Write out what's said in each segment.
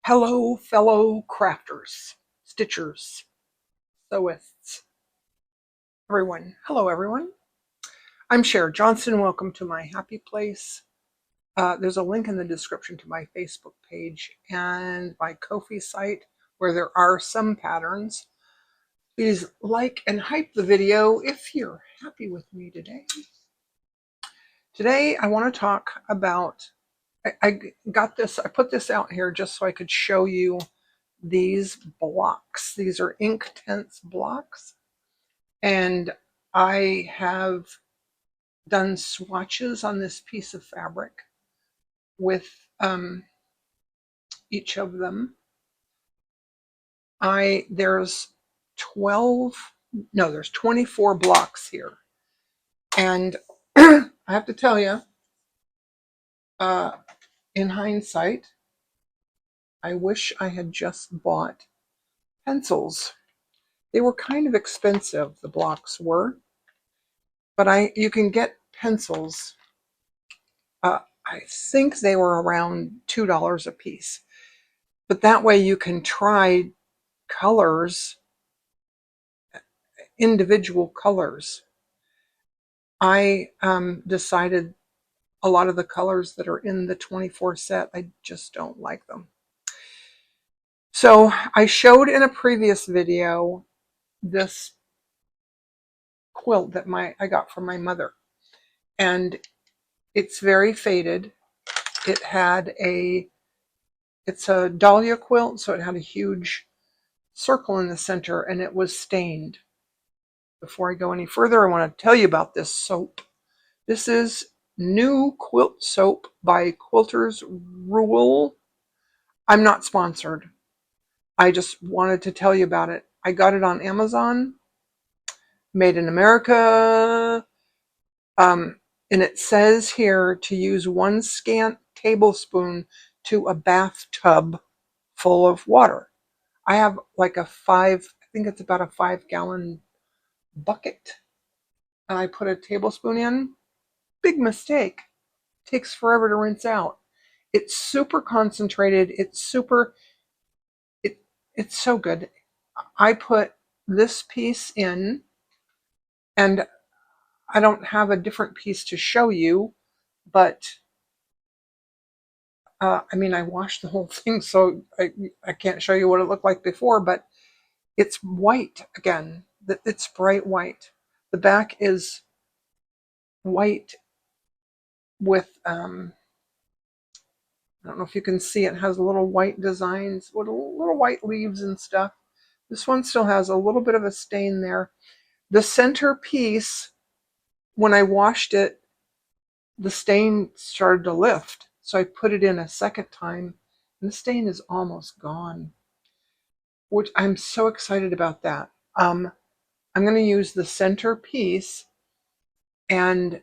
Hello, fellow crafters, stitchers, sewists, everyone. Hello, everyone. I'm Cher Johnson. Welcome to my happy place. There's a link in the description to my Facebook page and my Ko-fi site where there are some patterns. Please like and hype the video if you're happy with me today. Today, I want to talk about, I put this out here just so I could show you these blocks. These are Inktense blocks, and I have done swatches on this piece of fabric with each of them. There's 24 blocks here, and I have to tell you, in hindsight, I wish I had just bought pencils. They were kind of expensive, the blocks were, but you can get pencils. I think they were around $2 a piece. But that way you can try colors, individual colors. I decided a lot of the colors that are in the 24 set, I just don't like them. So I showed in a previous video this quilt that I got from my mother. And it's very faded. It's a dahlia quilt, so it had a huge circle in the center, and it was stained. Before I go any further, I want to tell you about this soap. This is new quilt soap by Quilter's Rule. I'm not sponsored. I just wanted to tell you about it. I got it on Amazon, made in America, and it says here to use 1 scant tablespoon to a bathtub full of water. I have like I think it's about a 5-gallon bucket, and I put a tablespoon in. Big mistake. Takes forever to rinse out. It's super concentrated. It's so good. I put this piece in, and I don't have a different piece to show you, but I washed the whole thing, so I can't show you what it looked like before, but it's white again. It's bright white. The back is white with I don't know if you can see, it has little white designs, little white leaves and stuff. This one still has a little bit of a stain there. The center piece, when I washed it, the stain started to lift. So I put it in a second time, and the stain is almost gone, which I'm so excited about that. I'm going to use the center piece and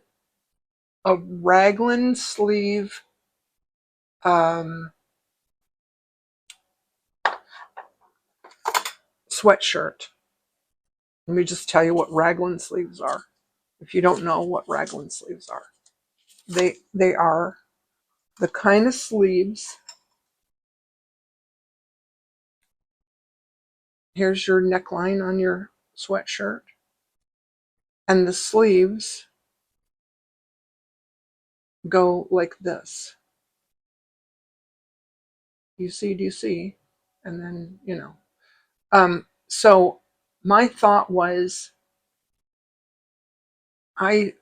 a raglan sleeve sweatshirt. Let me just tell you what raglan sleeves are. If you don't know what raglan sleeves are, they are the kind of sleeves. Here's your neckline on your sweatshirt, and the sleeves go like this. Do you see? And then, so my thought was, I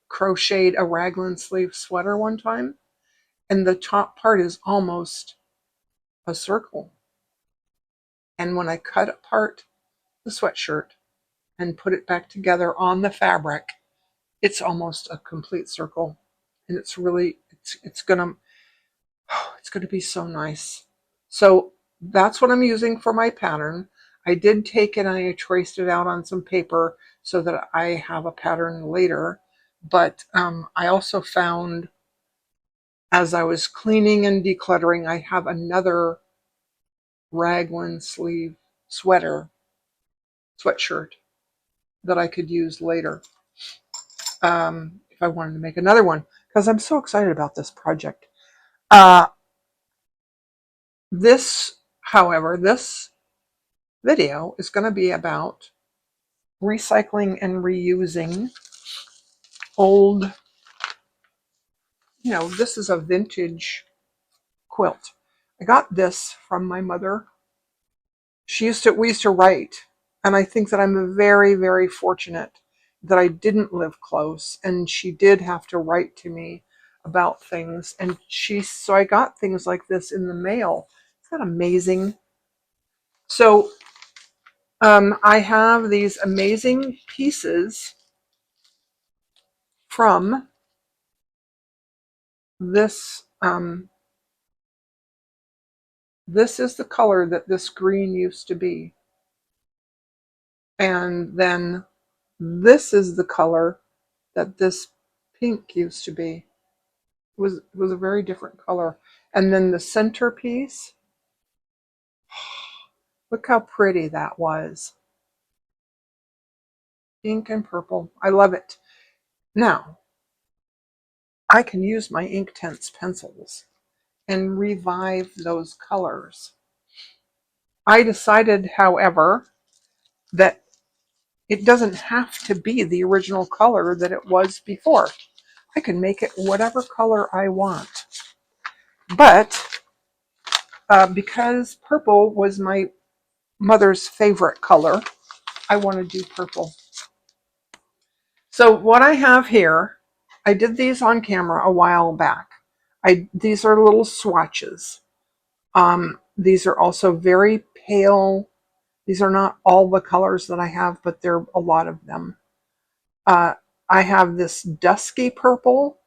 crocheted a raglan sleeve sweater one time, and the top part is almost a circle. And when I cut apart the sweatshirt and put it back together on the fabric, it's almost a complete circle. And it's really, it's gonna be so nice. So that's what I'm using for my pattern. I did take it and I traced it out on some paper so that I have a pattern later. But I also found, as I was cleaning and decluttering, I have another raglan sleeve sweatshirt that I could use later if I wanted to make another one, because I'm so excited about this project. This, however, this video is going to be about recycling and reusing old, this is a vintage quilt. I got this from my mother. We used to write, and I think that I'm very, very fortunate that I didn't live close, and she did have to write to me about things, and so I got things like this in the mail. Isn't that amazing? So I have these amazing pieces from this. This is the color that this green used to be. And then this is the color that this pink used to be. It was a very different color. And then the centerpiece, look how pretty that was. Pink and purple. I love it. Now, I can use my Inktense pencils and revive those colors. I decided, however, that it doesn't have to be the original color that it was before. I can make it whatever color I want. But because purple was my mother's favorite color, I want to do purple. So what I have here, I did these on camera a while back. These are little swatches. These are also very pale. These are not all the colors that I have, but there are a lot of them. I have this dusky purple,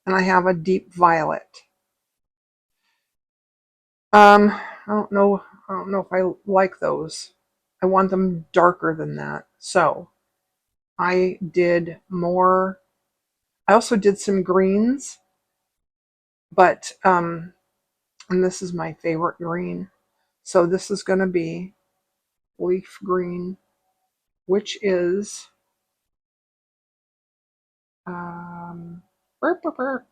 and I have a deep violet. I don't know if I like those. I want them darker than that. So I did more. I also did some greens, but and this is my favorite green. So this is going to be leaf green, which is burr, burr, burr,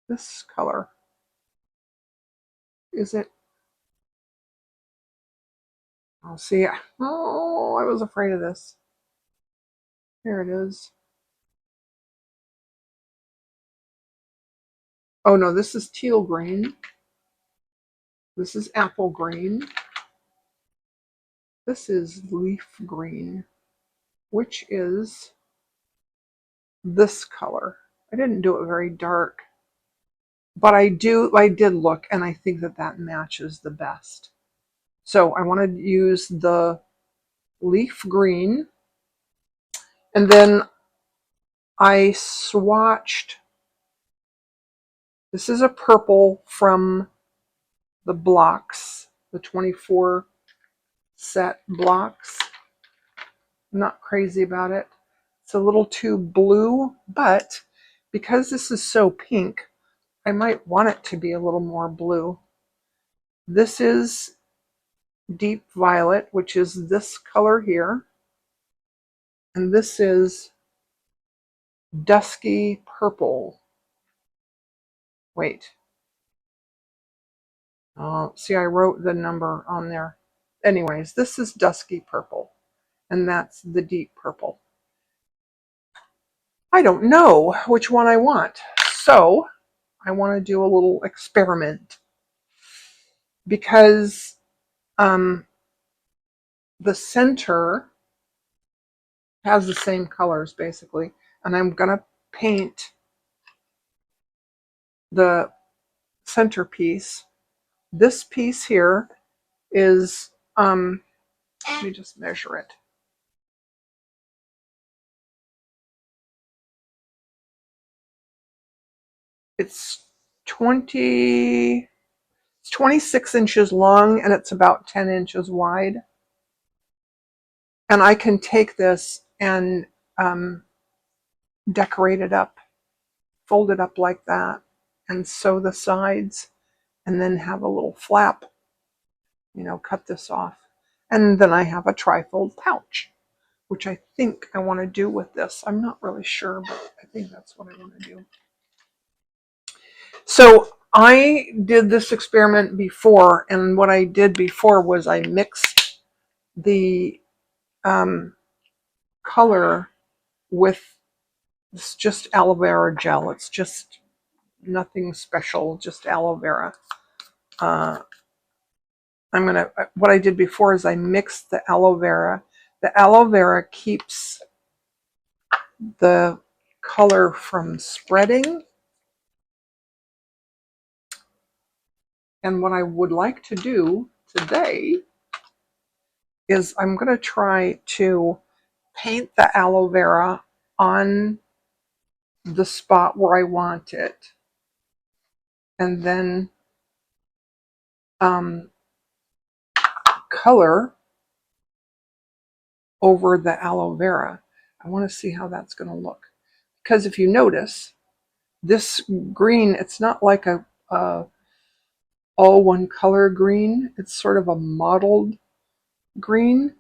this color. Is it? I'll see. Oh, I was afraid of this. Here it is. Oh no, this is teal green. This is apple green. This is leaf green, which is this color. I didn't do it very dark, but I did look, and I think that matches the best. So I want to use the leaf green, and then I swatched. This is a purple from the blocks, the 24 set blocks. I'm not crazy about it. It's a little too blue, but because this is so pink, I might want it to be a little more blue. This is deep violet, which is this color here. And this is dusky purple. Wait. See, I wrote the number on there. Anyways, this is dusky purple, and that's the deep purple. I don't know which one I want, so I want to do a little experiment because the center has the same colors basically, and I'm gonna paint the centerpiece. This piece here is let me just measure it. It's 26 inches long, and it's about 10 inches wide. And I can take this and decorate it up, fold it up like that, and sew the sides, and then have a little flap, cut this off. And then I have a trifold pouch, which I think I want to do with this. I'm not really sure, but I think that's what I want to do. So I did this experiment before, and what I did before was I mixed the color with it's just aloe vera gel. It's just nothing special, just aloe vera. What I did before is I mixed the aloe vera. The aloe vera keeps the color from spreading. And what I would like to do today is I'm going to try to paint the aloe vera on the spot where I want it. And then color over the aloe vera. I want to see how that's going to look. Because if you notice, this green, it's not like a all one color green. It's sort of a mottled green.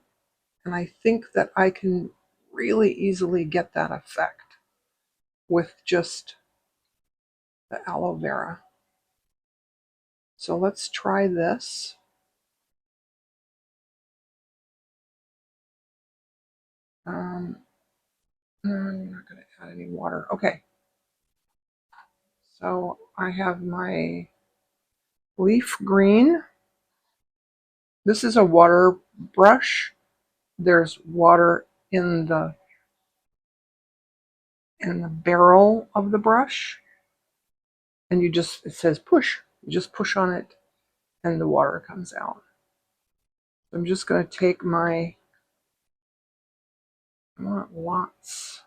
And I think that I can really easily get that effect with just the aloe vera. So let's try this. I'm not going to add any water. Okay. So I have my leaf green. This is a water brush. There's water in the barrel of the brush, and it says push. You just push on it and the water comes out. I'm just going to take I want lots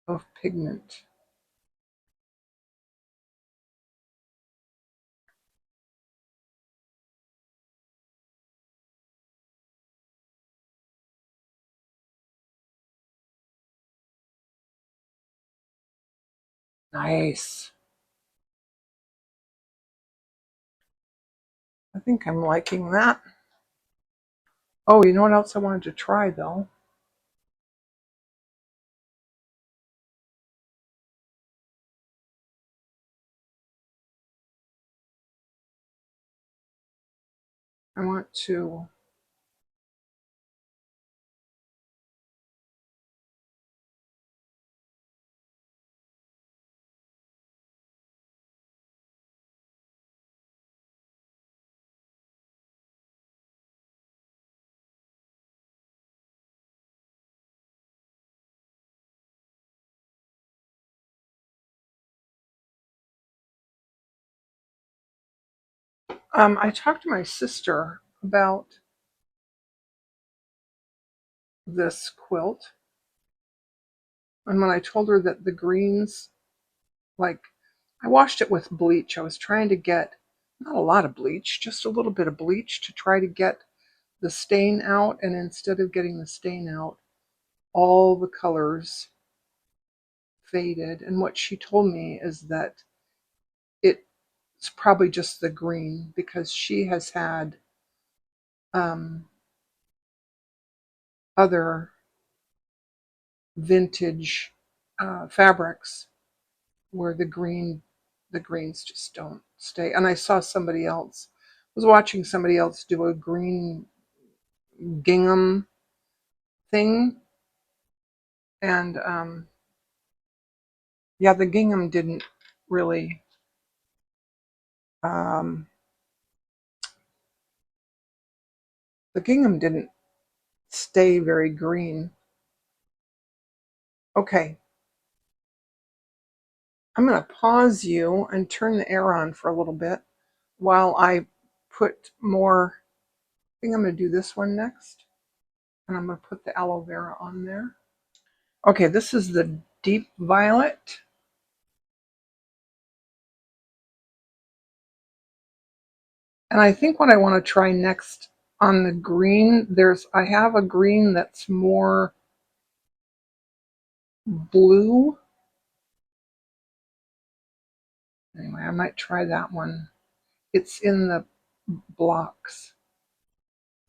of pigment. Nice. I think I'm liking that. Oh, you know what else I wanted to try though? I want to I talked to my sister about this quilt, and when I told her that the greens, like, I washed it with bleach. I was trying to get not a lot of bleach, just a little bit of bleach to try to get the stain out, and instead of getting the stain out, all the colors faded. And what she told me is that it's probably just the green, because she has had other vintage fabrics where the greens just don't stay. And I saw somebody else, was watching somebody else do a green gingham thing, and yeah, the gingham didn't really um, the gingham didn't stay very green. Okay, I'm going to pause you and turn the air on for a little bit while I put more. I think I'm going to do this one next, and I'm going to put the aloe vera on there. Okay, this is the deep violet. And I think what I want to try next on the green, I have a green that's more blue. Anyway, I might try that one. It's in the blocks.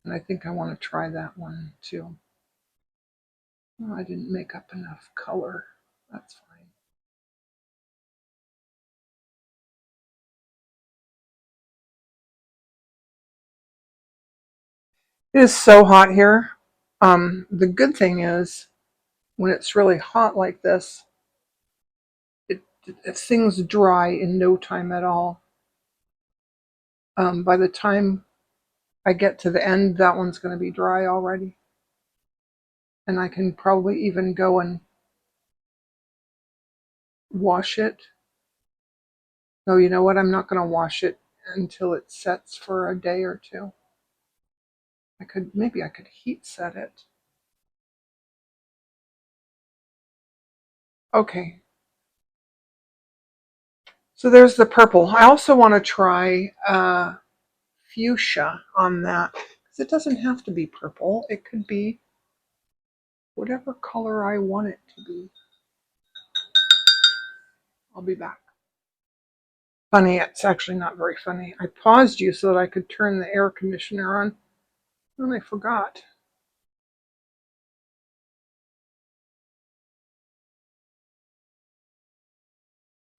And I think I want to try that one too. Oh, I didn't make up enough color. That's fine. It is so hot here. The good thing is when it's really hot like this, things dry in no time at all. By the time I get to the end, that one's going to be dry already. And I can probably even go and wash it. No, you know what? I'm not going to wash it until it sets for a day or two. Maybe I could heat set it. Okay. So there's the purple. I also want to try fuchsia on that. Because it doesn't have to be purple. It could be whatever color I want it to be. I'll be back. Funny, it's actually not very funny. I paused you so that I could turn the air conditioner on, and I forgot.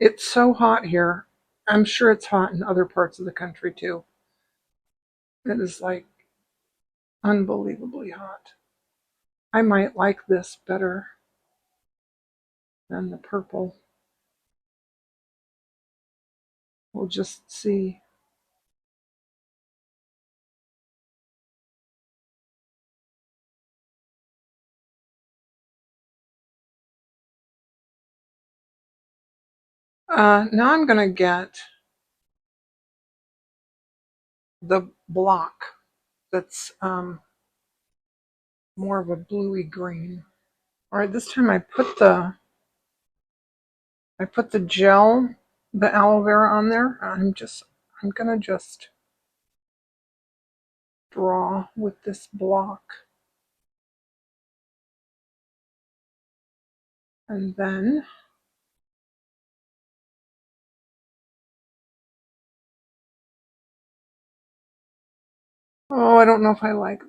It's so hot here. I'm sure it's hot in other parts of the country too. It is like unbelievably hot. I might like this better than the purple. We'll just see. Now I'm going to get the block that's more of a bluey green. All right, this time I put the gel, the aloe vera on there. I'm going to just draw with this block. And then oh, I don't know if I like that.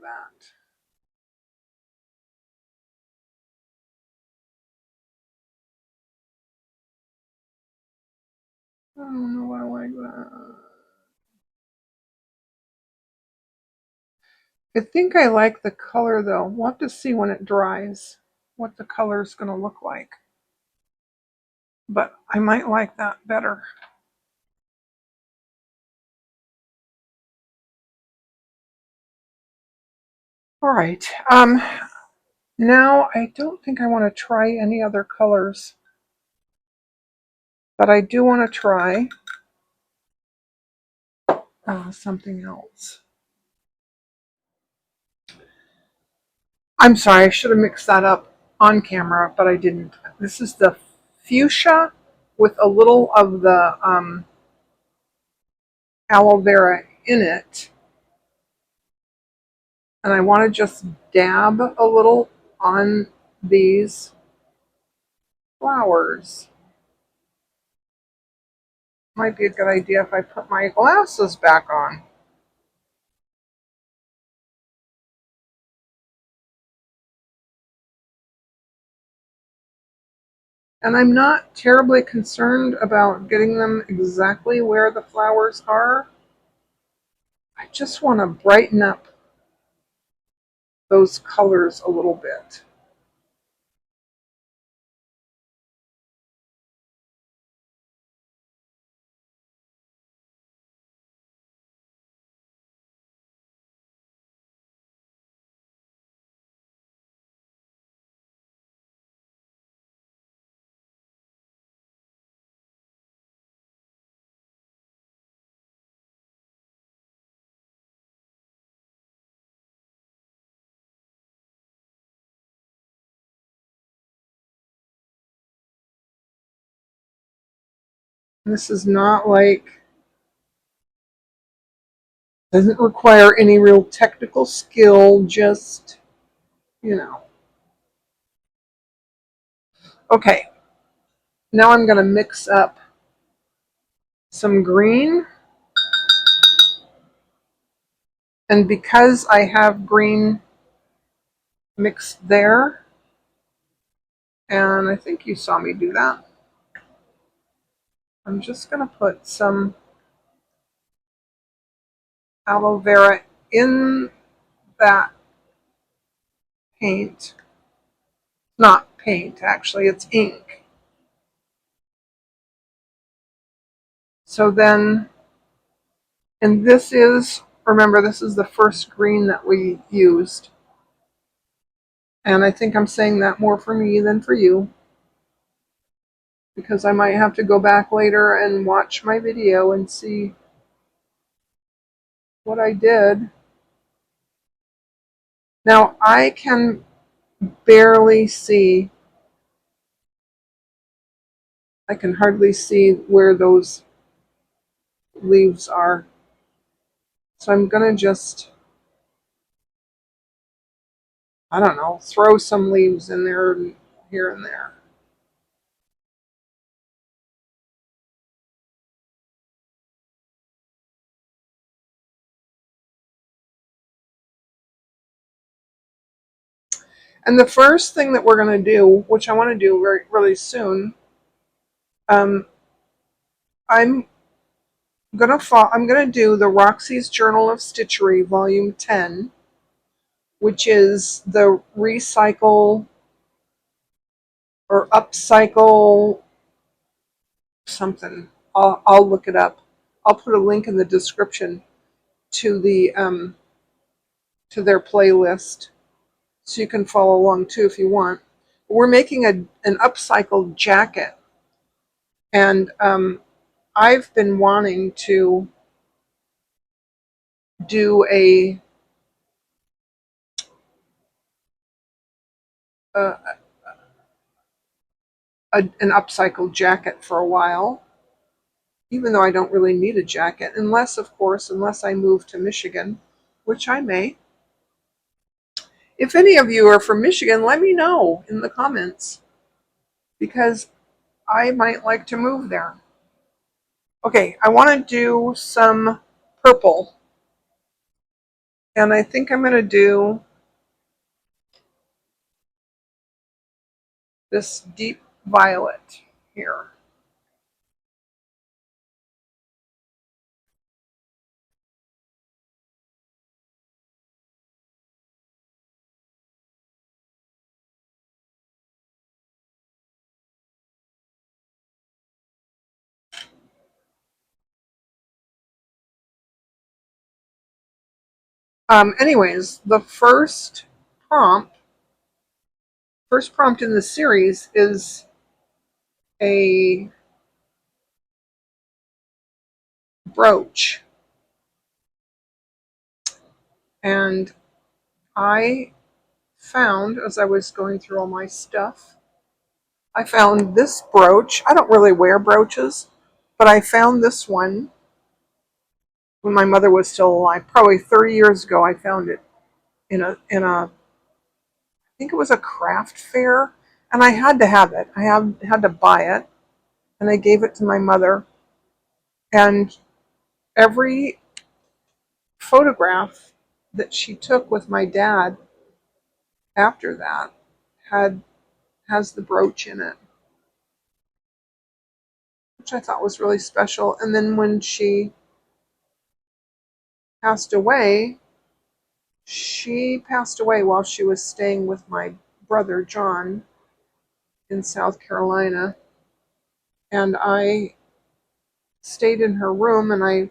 I don't know if I like that. I think I like the color though. We'll have to see when it dries what the color is going to look like. But I might like that better. All right. Now I don't think I want to try any other colors, but I do want to try something else. I'm sorry, I should have mixed that up on camera, but I didn't. This is the fuchsia with a little of the aloe vera in it. And I want to just dab a little on these flowers. Might be a good idea if I put my glasses back on. And I'm not terribly concerned about getting them exactly where the flowers are. I just want to brighten up those colors a little bit. This is not like, doesn't require any real technical skill, just, you know. Okay, now I'm going to mix up some green. And because I have green mixed there, and I think you saw me do that, I'm just going to put some aloe vera in that paint. Not paint, actually, it's ink. So then, and this is, remember, this is the first green that we used. And I think I'm saying that more for me than for you, because I might have to go back later and watch my video and see what I did. Now, I can barely see, I can hardly see where those leaves are. So I'm going to just, I don't know, throw some leaves in there, here and there. And the first thing that we're going to do, which I want to do really soon, I'm I'm gonna do the Roxy's Journal of Stitchery, Volume 10, which is the recycle or upcycle something. I'll look it up. I'll put a link in the description to to their playlist, so you can follow along too if you want. We're making an upcycled jacket, and I've been wanting to do a an upcycled jacket for a while, even though I don't really need a jacket, unless, of course, unless I move to Michigan, which I may. If any of you are from Michigan, let me know in the comments, because I might like to move there. Okay, I want to do some purple, and I think I'm going to do this deep violet here. Anyways, the first prompt in the series is a brooch. And I found, as I was going through all my stuff, I found this brooch. I don't really wear brooches, but I found this one when my mother was still alive. Probably 30 years ago, I found it I think it was a craft fair, and I had to have it. I had to buy it, and I gave it to my mother. And every photograph that she took with my dad after that had has the brooch in it, which I thought was really special. And then when she passed away, she passed away while she was staying with my brother John in South Carolina. And I stayed in her room, and I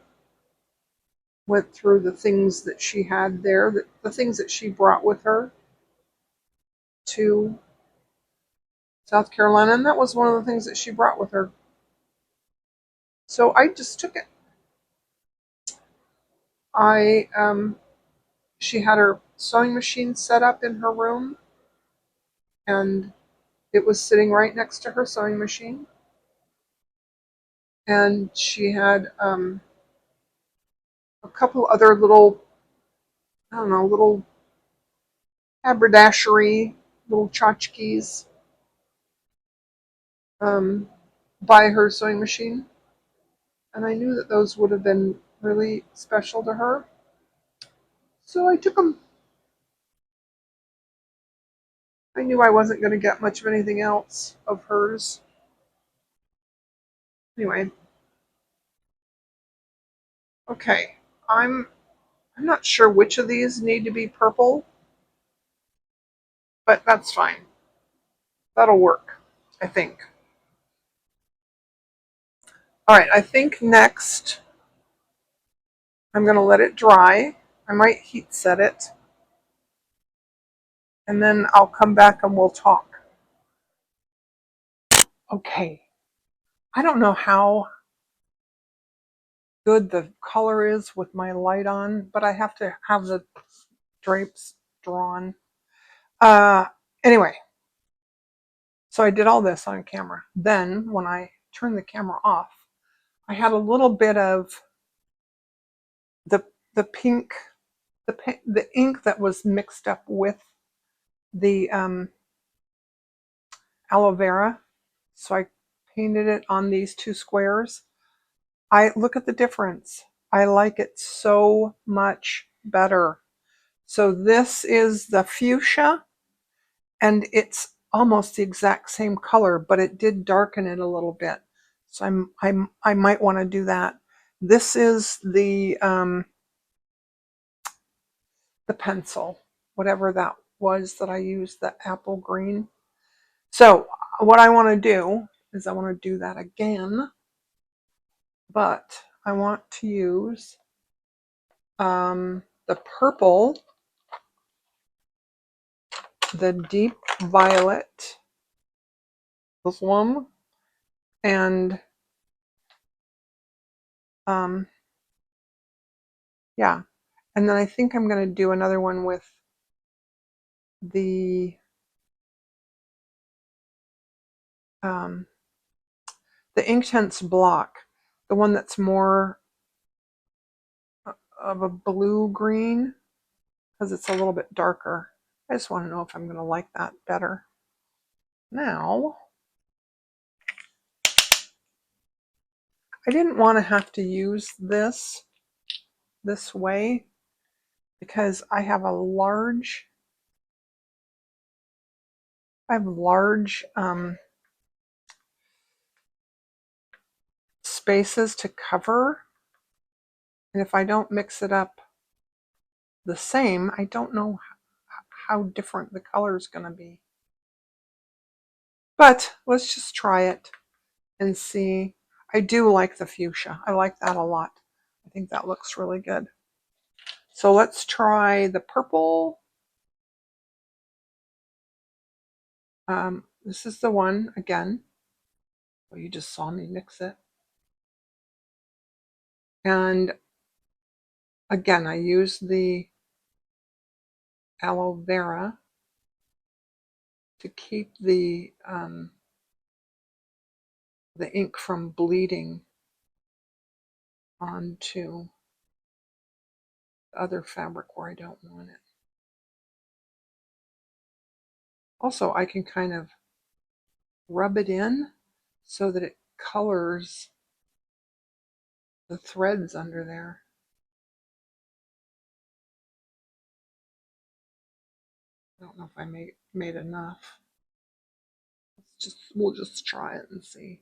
went through the things that she had there, the things that she brought with her to South Carolina. And that was one of the things that she brought with her. So I just took it. I She had her sewing machine set up in her room, and it was sitting right next to her sewing machine. And she had a couple other little, I don't know, little haberdashery, little tchotchkes um, by her sewing machine. And I knew that those would have been really special to her. So I took them. I knew I wasn't going to get much of anything else of hers. Anyway, okay, I'm I'm not sure which of these need to be purple, but that's fine. That'll work, I think. All right, I think next I'm going to let it dry. I might heat set it, and then I'll come back and we'll talk. Okay, I don't know how good the color is with my light on, but I have to have the drapes drawn. Uh, anyway, so I did all this on camera. Then when I turned the camera off, I had a little bit of the pink, the ink that was mixed up with the aloe vera. So I painted it on these two squares. I look at the difference. I like it so much better. So this is the fuchsia, and it's almost the exact same color, but it did darken it a little bit. So I might want to do that. This is the pencil, whatever that was that I used, the apple green. So what I want to do is I want to do that again, but I want to use the purple, the deep violet, this one, and yeah. And then I think I'm going to do another one with the um, Inktense block, the one that's more of a blue green, because it's a little bit darker. I just want to know if I'm going to like that better. Now, I didn't want to have to use this way because I have large spaces to cover, and if I don't mix it up the same, I don't know how different the color is going to be. But let's just try it and see. I do like the fuchsia. I like that a lot. I think that looks really good. So let's try the purple. This is the one again. Well, you just saw me mix it. And again, I use the aloe vera to keep the ink from bleeding onto the other fabric where I don't want it. Also, I can kind of rub it in so that it colors the threads under there. I don't know if I made enough. We'll just try it and see.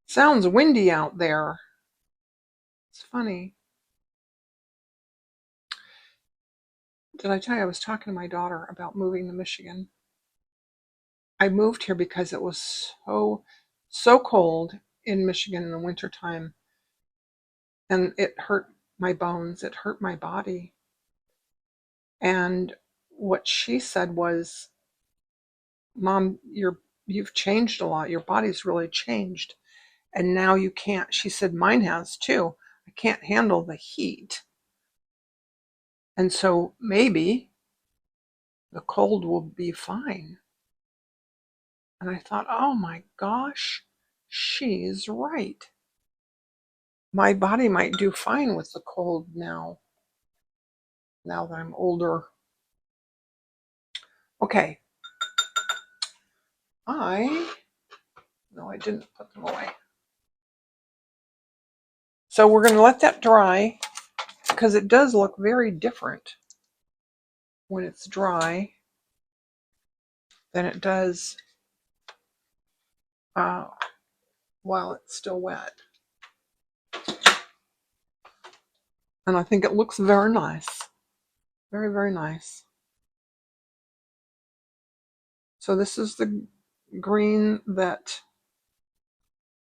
Sounds windy out there. It's funny. Did I tell you I was talking to my daughter about moving to Michigan? I moved here because it was so cold in Michigan in the wintertime, and it hurt my bones, it hurt my body. And what she said was, Mom, you've changed a lot. Your body's really changed. And now you can't. She said, mine has too. I can't handle the heat. And so maybe the cold will be fine. And I thought, oh my gosh, she's right. My body might do fine with the cold now that I'm older. Okay. No, I didn't put them away. So we're going to let that dry because it does look very different when it's dry than it does while it's still wet. And I think it looks very nice. Very, very nice. So this is the green that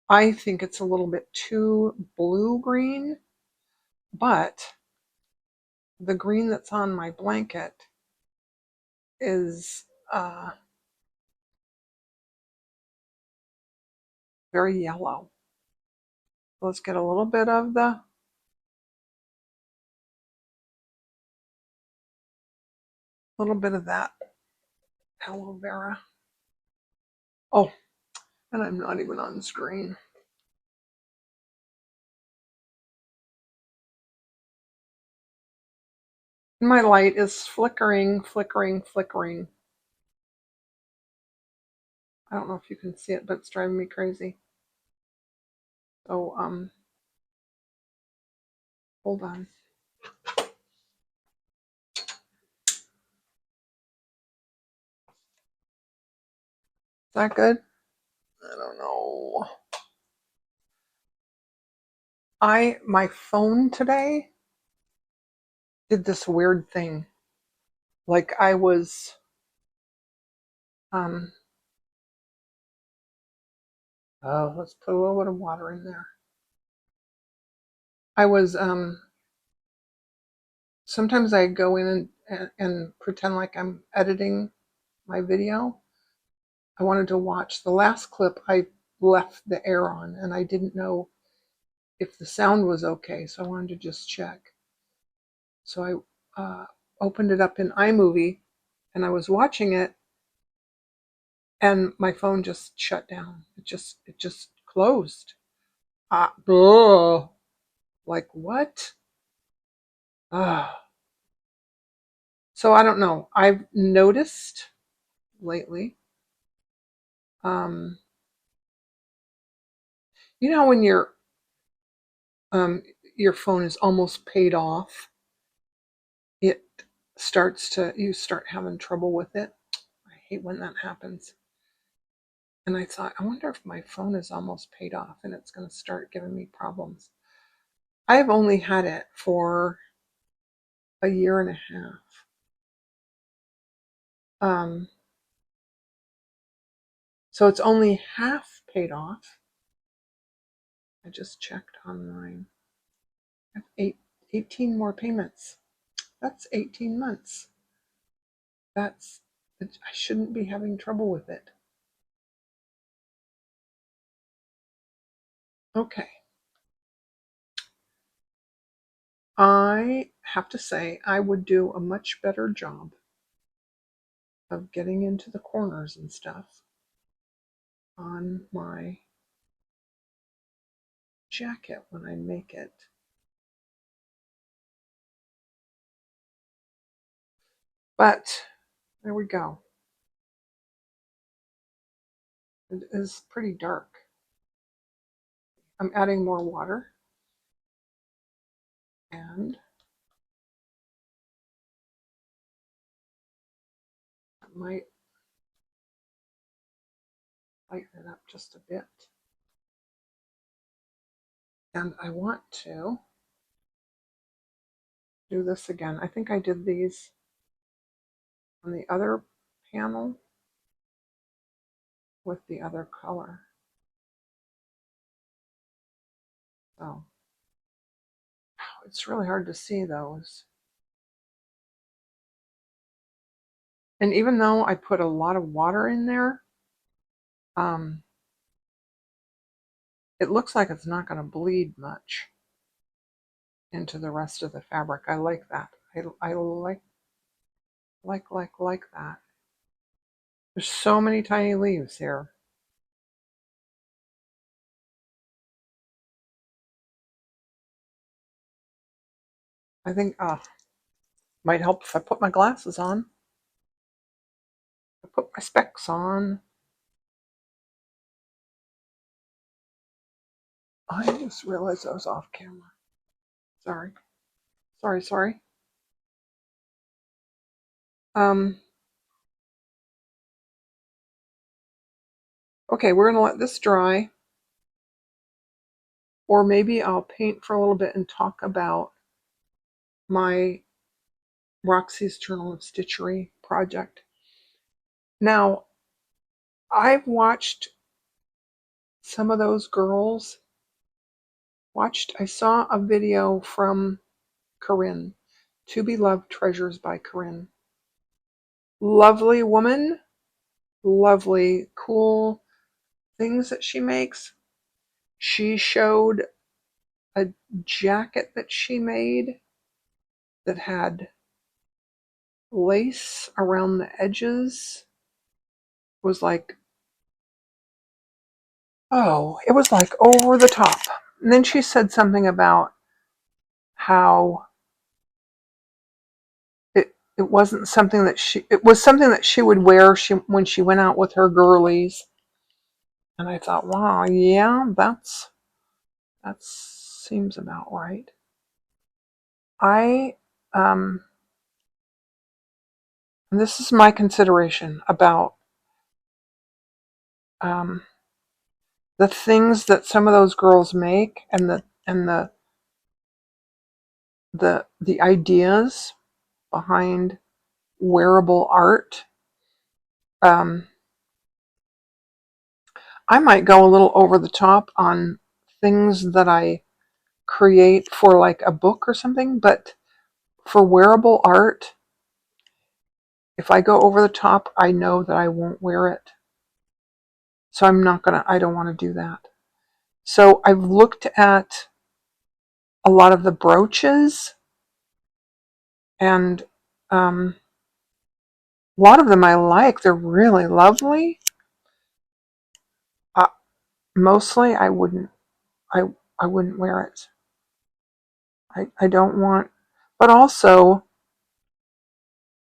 I think it's a little bit too blue-green, but the green that's on my blanket is very yellow. Let's get a little bit of that aloe vera. Oh, and I'm not even on screen. My light is flickering, flickering, flickering. I don't know if you can see it, but it's driving me crazy. So, hold on. Is that good? I don't know. My phone today did this weird thing. Like I was, oh, let's put a little bit of water in there. I was, sometimes I go in and pretend like I'm editing my video. I wanted to watch the last clip. I left the air on and I didn't know if the sound was okay, so I wanted to just check. So I opened it up in iMovie and I was watching it and my phone just shut down. It just closed. Like what? So I don't know. I've noticed lately, um, you know, when your phone is almost paid off, it you start having trouble with it. I hate when that happens. And I thought, I wonder if my phone is almost paid off and it's going to start giving me problems. I've only had it for a year and a half. So it's only half paid off. I just checked online. I have 18 more payments. That's 18 months. I shouldn't be having trouble with it. Okay. I have to say I would do a much better job of getting into the corners and stuff on my jacket when I make it. But there we go. It is pretty dark. I'm adding more water and I might lighten it up just a bit. And I want to do this again. I think I did these on the other panel with the other color. So it's really hard to see those. And even though I put a lot of water in there, it looks like it's not going to bleed much into the rest of the fabric. I like that. I like that. There's so many tiny leaves here. I think might help if I put my glasses on. I put my specs on. I just realized I was off camera. Sorry. Sorry. Okay, we're gonna let this dry. or maybe I'll paint for a little bit and talk about my Roxy's Journal of Stitchery project. Now, I've watched some of those girls. I saw a video from Corinne, To Be Loved Treasures by Corinne. Lovely woman, lovely, cool things that she makes. She showed a jacket that she made that had lace around the edges. It was like, oh, it was like over the top. And then she said something about how it wasn't something that it was something that she would wear when she went out with her girlies. And I thought, wow, yeah, that seems about right. And this is my consideration about the things that some of those girls make, and the ideas behind wearable art. I might go a little over the top on things that I create for like a book or something, but for wearable art, if I go over the top, I know that I won't wear it. So I don't want to do that. So I've looked at a lot of the brooches, and a lot of them I like. They're really lovely. Mostly I wouldn't wear it. I don't want, but also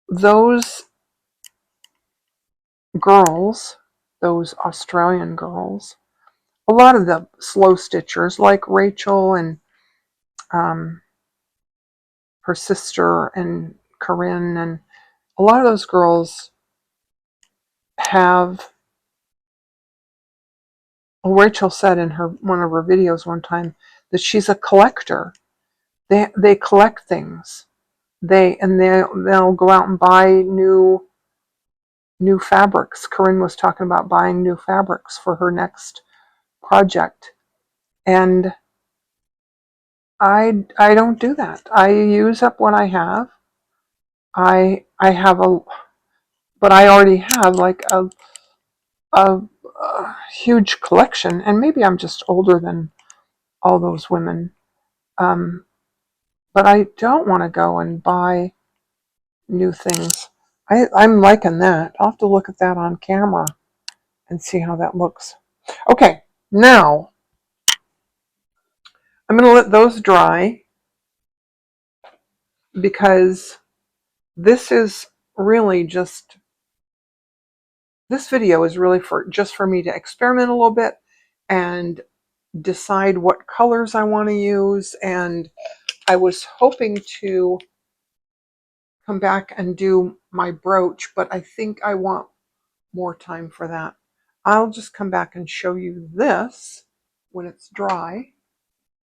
those girls, those Australian girls, a lot of the slow stitchers like Rachel and um, her sister and Corinne, and a lot of those girls have, well, Rachel said in one of her videos one time that she's a collector. They collect things. They'll go out and buy new fabrics. Corinne was talking about buying new fabrics for her next project. And I don't do that. I use up what I have. I have but I already have like a huge collection, and maybe I'm just older than all those women. But I don't want to go and buy new things. I'm liking that. I'll have to look at that on camera and see how that looks. Okay, now I'm going to let those dry, because this is really just, this video is really just for me to experiment a little bit and decide what colors I want to use. And I was hoping to come back and do my brooch, but I think I want more time for that. I'll just come back and show you this when it's dry,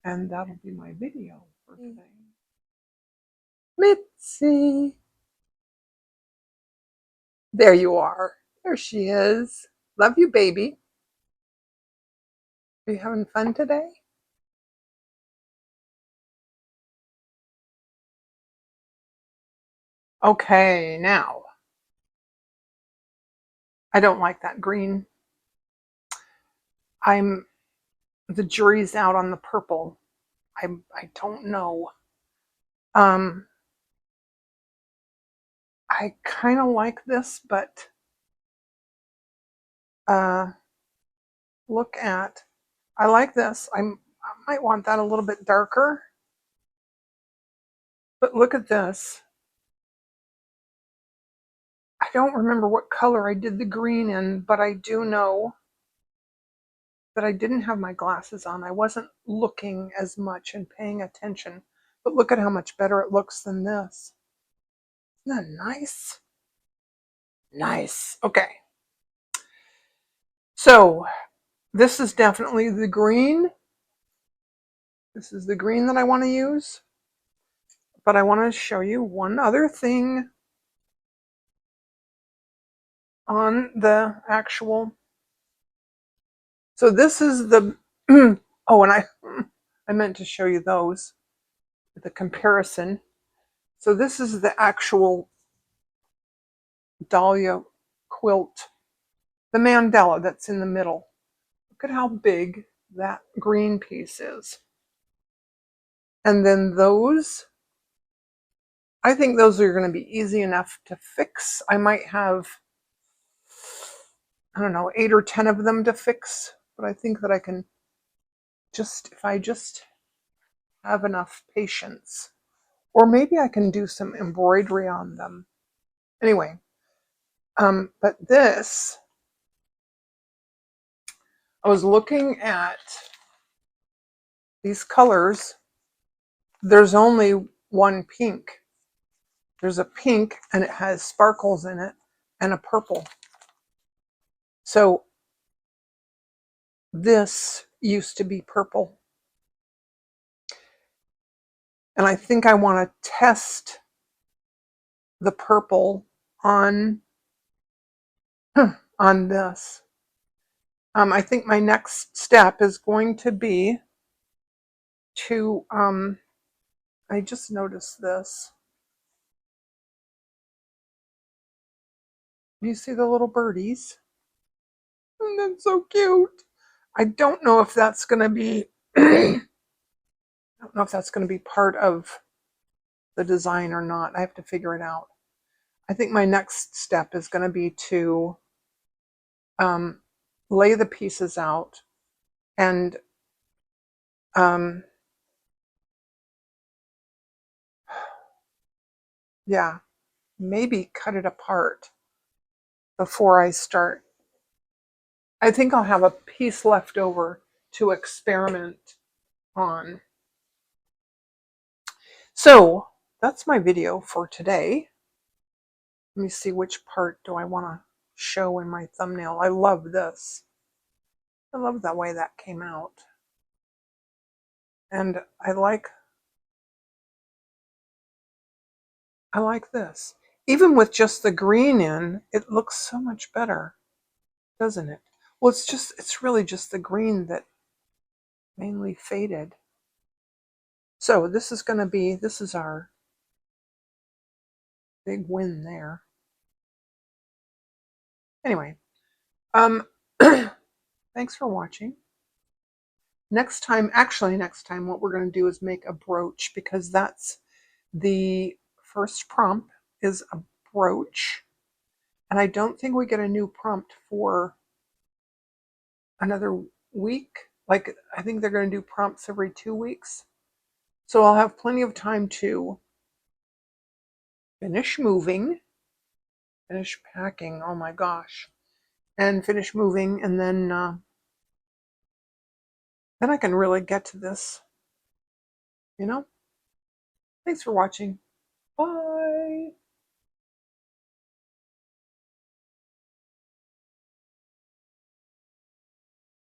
and that'll be my video for today. Mitzi! There you are. There she is. Love you, baby. Are you having fun today? Okay, now, I don't like that green. The jury's out on the purple. I don't know. I kind of like this, but look at, I like this. I might want that a little bit darker. But look at this. I don't remember what color I did the green in, but I do know that I didn't have my glasses on. I wasn't looking as much and paying attention. But look at how much better it looks than this. Isn't that nice? Nice. Okay. So this is definitely the green. This is the green that I want to use. But I want to show you one other thing on the actual. So this is the, oh, and I meant to show you those, the comparison. So this is the actual dahlia quilt, the mandala that's in the middle. Look at how big that green piece is. And then those, I think those are going to be easy enough to fix. I might have, I don't know, 8 or 10 of them to fix, but I think that I can just, if I just have enough patience, or maybe I can do some embroidery on them. Anyway, but this, I was looking at these colors. There's only one pink. There's a pink and it has sparkles in it and a purple. So this used to be purple. And I think I want to test the purple on this. I think my next step is going to be to, I just noticed this. You see the little birdies? And that's so cute. I don't know if that's going to be, I don't know if that's going to be part of the design or not. I have to figure it out. I think my next step is going to be to lay the pieces out and yeah, maybe cut it apart before I start. I think I'll have a piece left over to experiment on. So that's my video for today. Let me see, which part do I want to show in my thumbnail. I love this. I love the way that came out. And I like this. Even with just the green in, it looks so much better, doesn't it? Well, it's really just the green that mainly faded. So this is our big win there. Anyway, thanks for watching. Next time, what we're going to do is make a brooch, because that's the first prompt is a brooch. And I don't think we get a new prompt for another week. Like, I think they're going to do prompts every 2 weeks. So I'll have plenty of time to finish moving, finish packing, oh my gosh, and finish moving, and then I can really get to this, you know? Thanks for watching.